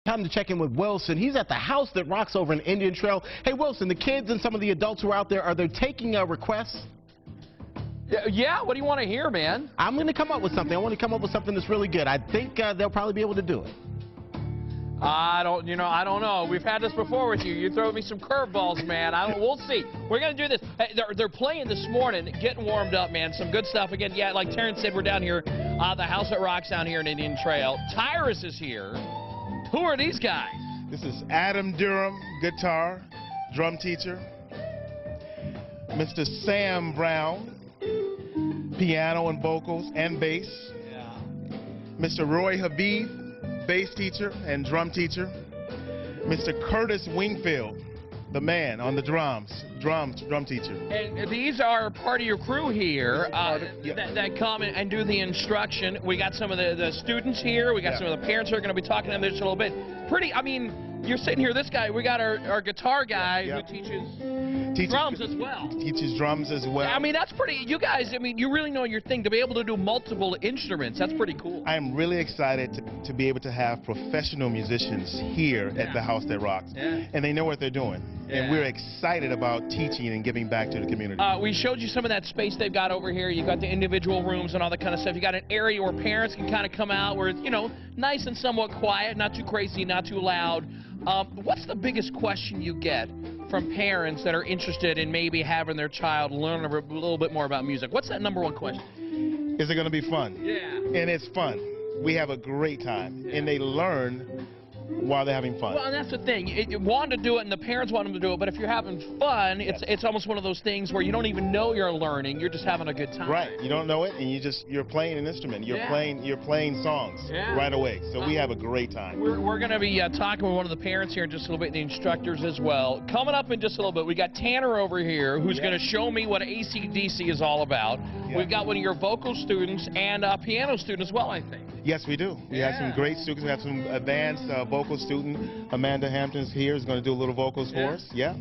Time to check in with Wilson. He's at the House That Rocks over in Indian Trail. Hey, Wilson, the kids and some of the adults who are out there, are they taking requests? Yeah, what do you want to hear, man? I'm going to come up with something. I want to come up with something that's really good. I think they'll probably be able to do it. I don't know. We've had this before with you. You throw me some curveballs, man. We'll see. We're going to do this. Hey, they're playing this morning, getting warmed up, man. Some good stuff. Again, yeah, like Terrence said, we're down here, the House That Rocks down here in Indian Trail. Tyris is here. Who are these guys? This is Adam Durham, guitar, drum teacher. Mr. Sam Brown, piano and vocals and bass. Yeah. Mr. Roy Habib, bass teacher and drum teacher. Mr. Curtis Wingfield, the man on the drums, drum teacher. And these are part of your crew here that come and do the instruction. We got some of the students here. We got some of the parents who are going to be talking to them just a little bit. You're sitting here, this guy, we got our guitar guy who teaches drums as well. Teaches drums as well. I mean, that's pretty, you guys, you really know your thing. To be able to do multiple instruments, that's pretty cool. I am really excited to be able to have professional musicians here at the House That Rocks. Yeah. And they know what they're doing. Yeah. And we're excited about teaching and giving back to the community. We showed you some of that space they've got over here. You got the individual rooms and all that kind of stuff. You got an area where parents can kind of come out where it's, nice and somewhat quiet, not too crazy, not too loud. What's the biggest question you get from parents that are interested in maybe having their child learn a little bit more about music? What's that number one question? Is it going to be fun? Yeah. And it's fun. We have a great time. And they learn while they're having fun. Well, and that's the thing. You want to do it, and the parents want them to do it, but if you're having fun, it's almost one of those things where you don't even know you're learning. You're just having a good time. Right. You don't know it, and you're playing an instrument. You're playing songs right away. So we have a great time. We're going to be talking with one of the parents here in just a little bit, the instructors as well. Coming up in just a little bit, we got Tanner over here who's going to show me what AC/DC is all about. We've got one of your vocal students and a piano student as well, I think. Yes, we do. We have some great students. We have some advanced vocal student. Amanda Hampton's here is going to do a little vocals for us. Yeah.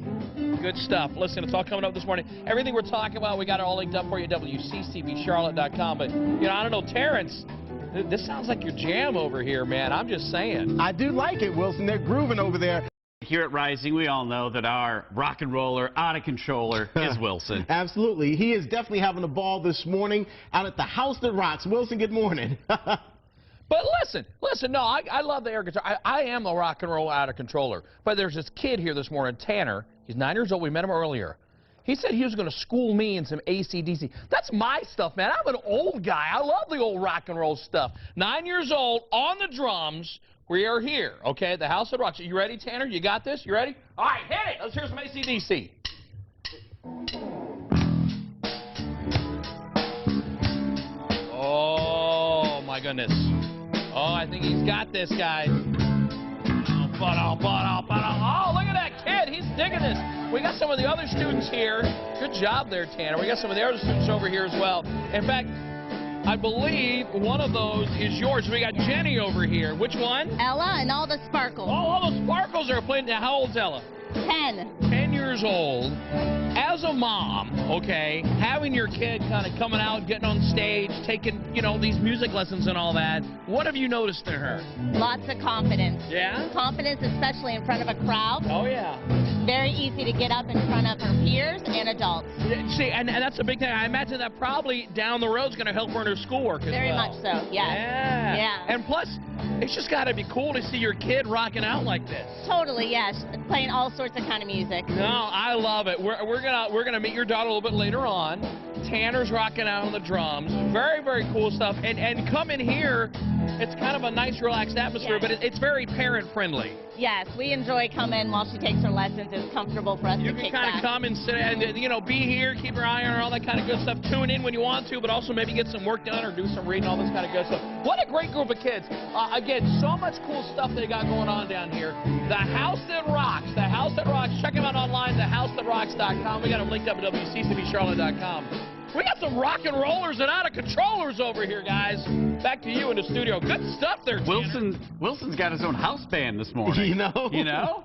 Good stuff. Listen, it's all coming up this morning. Everything we're talking about, we got it all linked up for you at WCCBCharlotte.com. But, I don't know, Terrence, this sounds like your jam over here, man. I'm just saying. I do like it, Wilson. They're grooving over there. Here at Rising, we all know that our rock and roller, out of controller is Wilson. Absolutely. He is definitely having a ball this morning out at the House That Rocks. Wilson, good morning. But listen, no, I love the air guitar. I am a rock and roll out of controller. But there's this kid here this morning, Tanner. He's 9 years old. We met him earlier. He said he was going to school me in some AC/DC. That's my stuff, man. I'm an old guy. I love the old rock and roll stuff. 9 years old, on the drums. We are here, okay, at the House That Rocks. You ready, Tanner? You got this? You ready? All right, hit it. Let's hear some AC/DC. Oh, my goodness. Oh, I think he's got this, guys. Oh, look at that kid. He's digging this. We got some of the other students here. Good job there, Tanner. We got some of the other students over here as well. In fact, I believe one of those is yours. We got Jenny over here. Which one? Ella and all the sparkles. Oh, all the sparkles are playing. Now, how old's Ella? 10. 10 years old. As a mom, okay, having your kid kind of coming out, getting on stage, taking, these music lessons and all that, what have you noticed in her? Lots of confidence. Yeah? Confidence, especially in front of a crowd. Oh, yeah. Very easy to get up in front of her peers and adults. See, and that's a big thing. I imagine that probably down the road is going to help her in her schoolwork as Very well. much so, yes. Yeah. And plus, it's just got to be cool to see your kid rocking out like this. Totally, yes. Playing all sorts of kind of music. No, I love it. We're gonna meet your daughter a little bit later on. Tanner's rocking out on the drums. Very, very cool stuff. And come in here. It's kind of a nice, relaxed atmosphere, but it's very parent-friendly. Yes, we enjoy coming while she takes her lessons. It's comfortable for us to kick back. You can kind of come and sit and, be here, keep your eye on her, all that kind of good stuff. Tune in when you want to, but also maybe get some work done or do some reading, all this kind of good stuff. What a great group of kids. Again, so much cool stuff they got going on down here. The House That Rocks. The House That Rocks. Check them out online, thehousethatrocks.com. We got them linked up at WCCBCharlotte.com. We got some rock and rollers and out of controllers over here, guys. Back to you in the studio. Good stuff there, Tanner. Wilson's got his own house band this morning. You know? You know?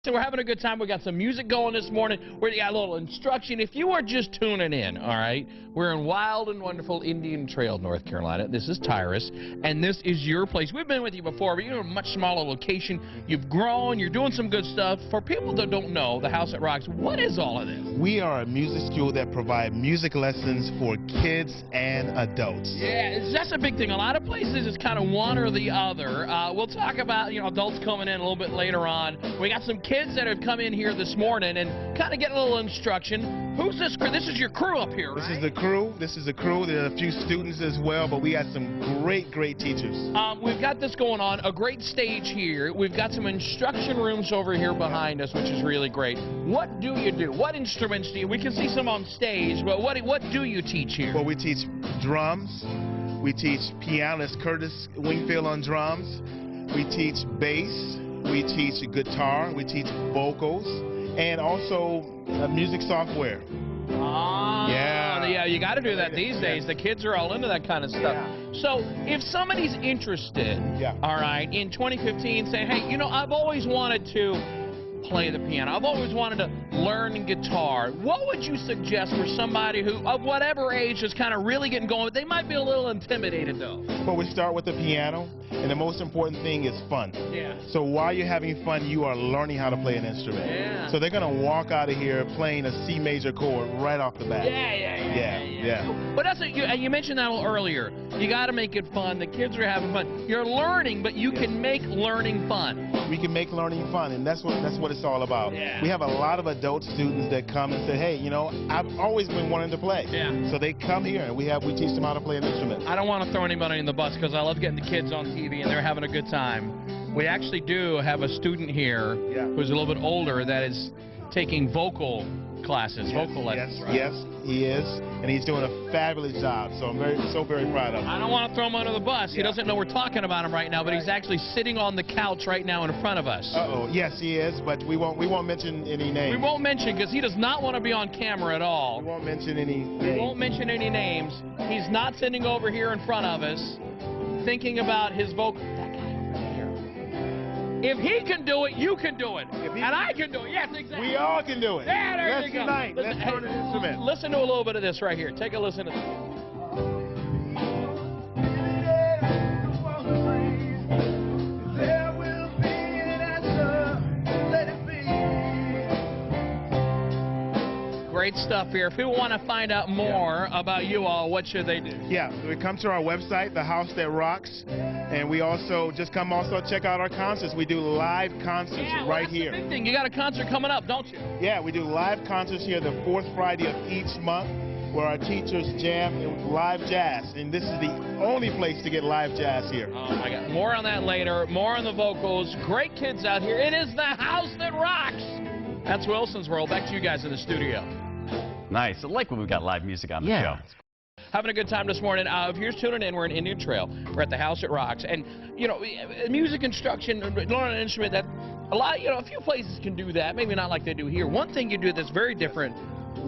So we're having a good time. We got some music going this morning. We got a little instruction. If you are just tuning in, all right, we're in wild and wonderful Indian Trail, North Carolina. This is Tyris, and this is your place. We've been with you before, but you're in a much smaller location. You've grown. You're doing some good stuff. For people that don't know, the House that Rocks, what is all of this? We are a music school that provides music lessons for kids and adults. Yeah, that's a big thing. A lot of places it's kind of one or the other. We'll talk about, adults coming in a little bit later on. We got some kids that have come in here this morning and kind of getting a little instruction. Who's this crew? This is your crew up here, right? This is the crew. This is the crew. There are a few students as well, but we got some great teachers. We've got this going on, a great stage here. We've got some instruction rooms over here behind us, which is really great. What do you do? What instruments do you? We can see some on stage, but what do you teach here? Well, we teach drums. We teach pianist Curtis Wingfield on drums. We teach bass. We teach guitar. We teach vocals, and also music software. Yeah, you got to do that these days. The kids are all into that kind of stuff. Yeah. So if somebody's interested, all right, in 2015, say, hey, I've always wanted to play the piano. I've always wanted to learn guitar. What would you suggest for somebody who, of whatever age, is kind of really getting going? They might be a little intimidated, though. Well, we start with the piano, and the most important thing is fun. Yeah. So while you're having fun, you are learning how to play an instrument. Yeah. So they're going to walk out of here playing a C major chord right off the bat. Yeah. But that's you mentioned that a little earlier. You got to make it fun. The kids are having fun. You're learning, but you can make learning fun. We can make learning fun, and that's what it's all about. Yeah. We have a lot of adult students that come and say, hey, I've always been wanting to play. Yeah. So they come here, and we teach them how to play an instrument. I don't want to throw anybody in the bus because I love getting the kids on TV and they're having a good time. We actually do have a student here who's a little bit older that is taking vocal classes, vocal lessons. Yes, he is, and he's doing a fabulous job. So I'm very proud of him. I don't want to throw him under the bus. He doesn't know we're talking about him right now, but he's actually sitting on the couch right now in front of us. Yes, he is, but we won't mention any names. We won't mention because he does not want to be on camera at all. We won't mention any names. We won't mention any names. He's not sitting over here in front of us, thinking about his vocal. That guy over there. If he can do it, you can do it. And I can do it. Yes, exactly. We all can do it. Yeah, there Let's you go. unite. Let's learn an instrument. Listen to a little bit of this right here. Take a listen to this. Great stuff here. If people want to find out more about you all, what should they do? Yeah, we come to our website, The House That Rocks, and we also check out our concerts. We do live concerts right here. That's the big thing. You got a concert coming up, don't you? Yeah, we do live concerts here the fourth Friday of each month, where our teachers jam in live jazz, and this is the only place to get live jazz here. Oh my God! More on that later. More on the vocals. Great kids out here. It is the House that Rocks. That's Wilson's World. Back to you guys in the studio. Nice. I like when we've got live music on the show. Having a good time this morning. If you're tuning in, we're in Indian Trail. We're at the House that Rocks. And, music instruction, learning an instrument, that a lot, a few places can do that. Maybe not like they do here. One thing you do that's very different,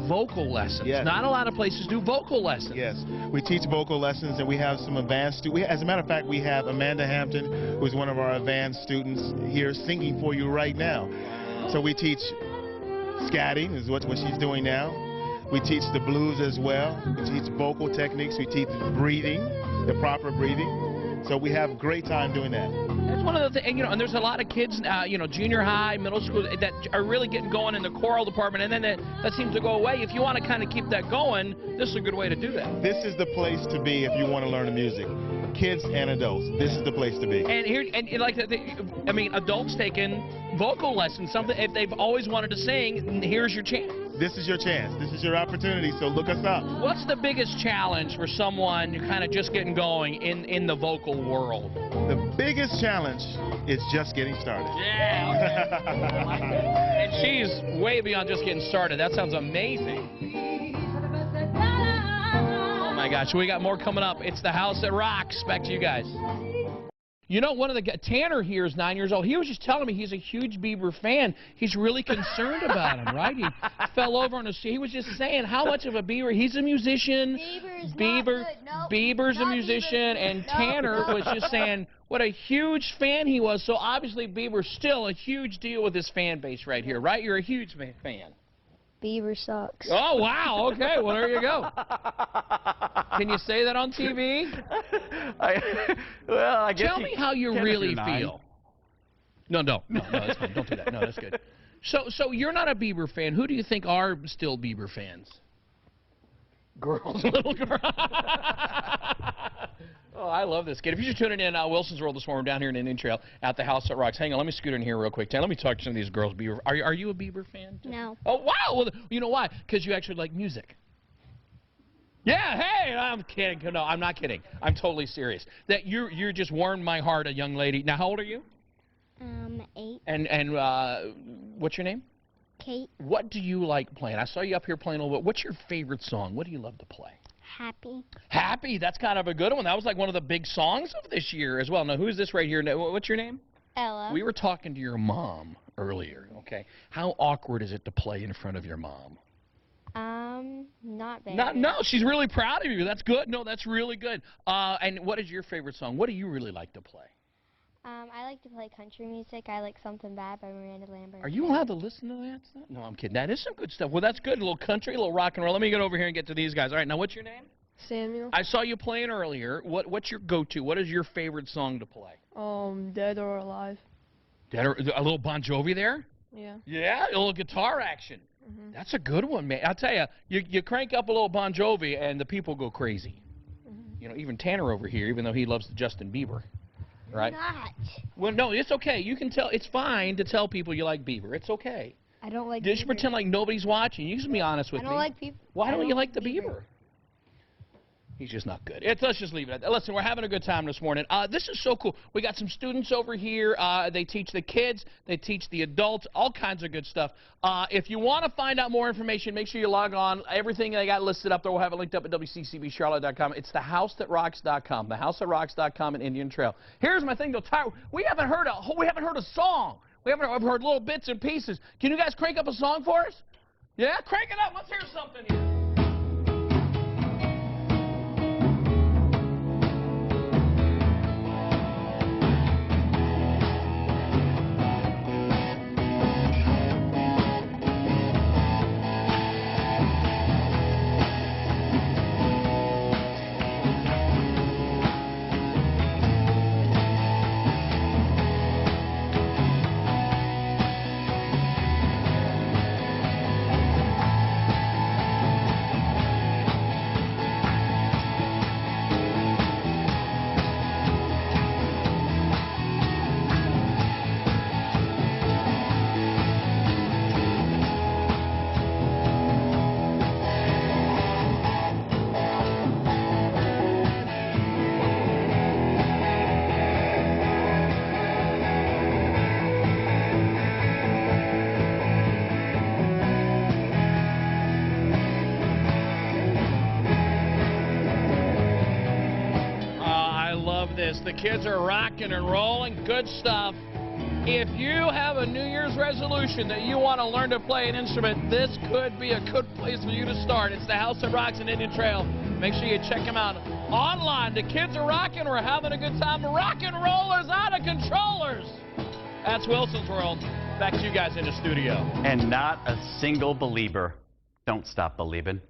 vocal lessons. Yes. Not a lot of places do vocal lessons. Yes, we teach vocal lessons, and we have some advanced students. As a matter of fact, we have Amanda Hampton, who's one of our advanced students here singing for you right now. So we teach scatting, is what she's doing now. We teach the blues as well. We teach vocal techniques. We teach breathing, the proper breathing. So we have a great time doing that. That's one of the things, and there's a lot of kids, junior high, middle school, that are really getting going in the choral department, and then that seems to go away. If you want to kind of keep that going, this is a good way to do that. This is the place to be if you want to learn the music. Kids and adults, this is the place to be. And here, adults taking vocal lessons, something if they've always wanted to sing, here's your chance. This is your chance. This is your opportunity, so look us up. What's the biggest challenge for someone who kind of just getting going in the vocal world? The biggest challenge is just getting started. Yeah, okay. And she's way beyond just getting started. That sounds amazing. Oh my gosh, we got more coming up. It's the House that Rocks. Back to you guys. You know, one of the guys, Tanner here is 9 years old. He was just telling me he's a huge Bieber fan. He's really concerned about him, right? He fell over on his seat. He was just saying how much of a Bieber. He's a musician. Bieber's a musician, and Tanner was just saying what a huge fan he was. So obviously Bieber's still a huge deal with his fan base right here, right? You're a huge fan. Bieber sucks. Oh, wow. Okay, well, there you go. Can you say that on TV? I guess Tell me how you really feel. No, that's fine. Don't do that. No, that's good. So you're not a Bieber fan. Who do you think are still Bieber fans? Girls, little girls. Oh, I love this kid. If you're just tuning in, Wilson's World this morning, we're down here in Indian Trail at the House that Rocks. Hang on, let me scoot in here real quick. Let me talk to some of these girls. Bieber. Are you a Bieber fan? No. Oh, wow. Well, you know why? Because you actually like music. Yeah, hey, I'm kidding. No, I'm not kidding. I'm totally serious. That you just warmed my heart, a young lady. Now, how old are you? 8. And what's your name? Kate. What do you like playing? I saw you up here playing a little bit. What's your favorite song? What do you love to play? Happy. Happy. That's kind of a good one. That was like one of the big songs of this year as well. Now, who's this right here? What's your name? Ella. We were talking to your mom earlier, okay? How awkward is it to play in front of your mom? Not very. No, she's really proud of you. That's good. No, that's really good. And what is your favorite song? What do you really like to play? I like to play country music. I like Something Bad by Miranda Lambert. Are you allowed to listen to that stuff? No, I'm kidding. That is some good stuff. Well, that's good. A little country, a little rock and roll. Let me get over here and get to these guys. All right, now what's your name? Samuel. I saw you playing earlier. What's your go-to? What is your favorite song to play? Dead or Alive. Dead or, a little Bon Jovi there? Yeah. Yeah, a little guitar action. Mm-hmm. That's a good one, man. I'll tell you, you crank up a little Bon Jovi and the people go crazy. Mm-hmm. You know, even Tanner over here, even though he loves Justin Bieber. Right? Not. Well, no, it's okay. You can tell. It's fine to tell people you like Bieber. It's okay. I don't like Just Bieber. pretend like nobody's watching. You can be honest with me. I don't like Bieber. Why don't you like the Bieber? Bieber? He's just not good. Let's just leave it at that. Listen, we're having a good time this morning. This is so cool. We got some students over here. They teach the kids. They teach the adults. All kinds of good stuff. If you want to find out more information, make sure you log on. Everything they got listed up there, we'll have it linked up at WCCBCharlotte.com. It's thehousethatrocks.com. Thehousethatrocks.com in Indian Trail. Here's my thing, though, Tyris. We haven't heard a song. I've heard little bits and pieces. Can you guys crank up a song for us? Yeah, crank it up. Let's hear something here. The kids are rocking and rolling. Good stuff. If you have a New Year's resolution that you want to learn to play an instrument, this could be a good place for you to start. It's the House that Rocks in Indian Trail. Make sure you check them out online. The kids are rocking. We're having a good time. Rock and rollers out of controllers. That's Wilson's World. Back to you guys in the studio. And not a single believer. Don't stop believing.